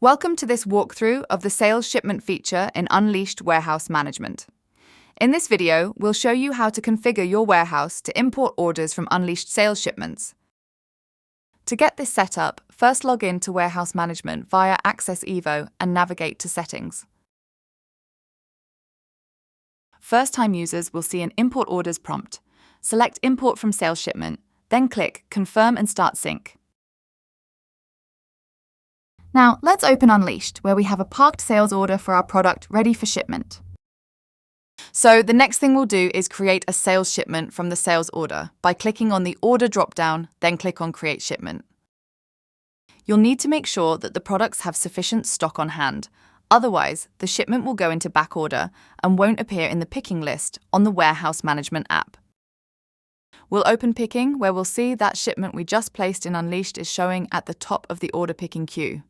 Welcome to this walkthrough of the Sales Shipment feature in Unleashed Warehouse Management. In this video, we'll show you how to configure your warehouse to import orders from Unleashed Sales Shipments. To get this set up, first log in to Warehouse Management via Access Evo and navigate to Settings. First-time users will see an Import Orders prompt. Select Import from Sales Shipment, then click Confirm and Start Sync. Now, let's open Unleashed, where we have a parked sales order for our product ready for shipment. So the next thing we'll do is create a sales shipment from the sales order by clicking on the Order drop-down, then click on Create Shipment. You'll need to make sure that the products have sufficient stock on hand. Otherwise, the shipment will go into back order and won't appear in the picking list on the Warehouse Management app. We'll open Picking, where we'll see that shipment we just placed in Unleashed is showing at the top of the order picking queue.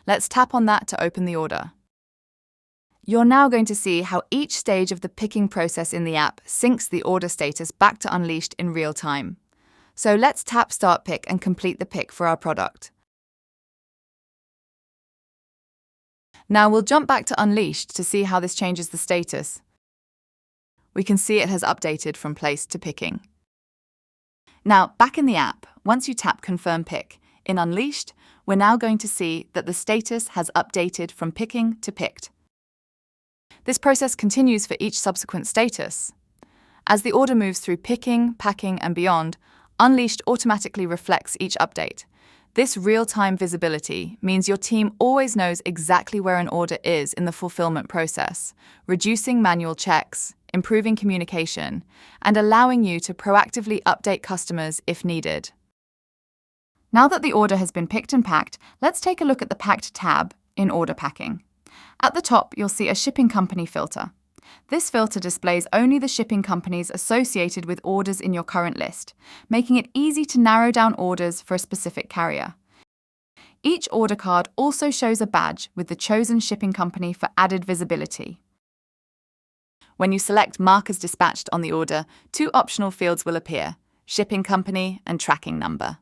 Let's tap on that to open the order. You're now going to see how each stage of the picking process in the app syncs the order status back to Unleashed in real time. So let's tap Start Pick and complete the pick for our product. Now we'll jump back to Unleashed to see how this changes the status. We can see it has updated from placed to picking. Now, back in the app, once you tap Confirm Pick, in Unleashed, we're now going to see that the status has updated from picking to picked. This process continues for each subsequent status. As the order moves through picking, packing, and beyond, Unleashed automatically reflects each update. This real-time visibility means your team always knows exactly where an order is in the fulfillment process, reducing manual checks, improving communication, and allowing you to proactively update customers if needed. Now that the order has been picked and packed, let's take a look at the Packed tab in Order Packing. At the top, you'll see a shipping company filter. This filter displays only the shipping companies associated with orders in your current list, making it easy to narrow down orders for a specific carrier. Each order card also shows a badge with the chosen shipping company for added visibility. When you select Mark as Dispatched on the order, two optional fields will appear: Shipping Company and Tracking Number.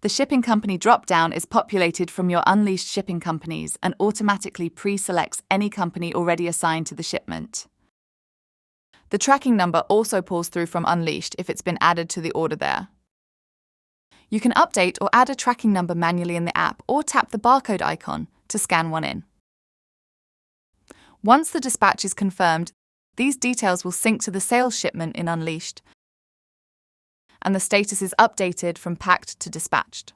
The shipping company drop-down is populated from your Unleashed shipping companies and automatically pre-selects any company already assigned to the shipment. The tracking number also pulls through from Unleashed if it's been added to the order there. You can update or add a tracking number manually in the app or tap the barcode icon to scan one in. Once the dispatch is confirmed, these details will sync to the sales shipment in Unleashed, and the status is updated from packed to dispatched.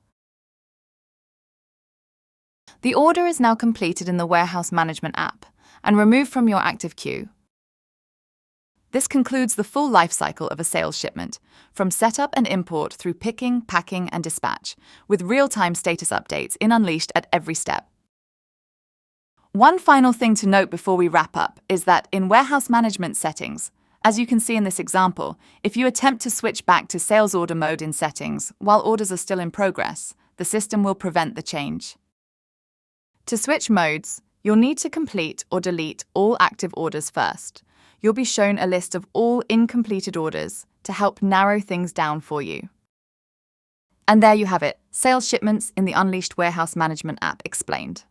The order is now completed in the Warehouse Management app and removed from your active queue. This concludes the full lifecycle of a sales shipment, from setup and import through picking, packing, and dispatch, with real-time status updates in Unleashed at every step. One final thing to note before we wrap up is that in Warehouse Management settings, as you can see in this example, if you attempt to switch back to sales order mode in settings while orders are still in progress, the system will prevent the change. To switch modes, you'll need to complete or delete all active orders first. You'll be shown a list of all incompleted orders to help narrow things down for you. And there you have it, sales shipments in the Unleashed Warehouse Management app explained.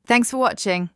Thanks for watching.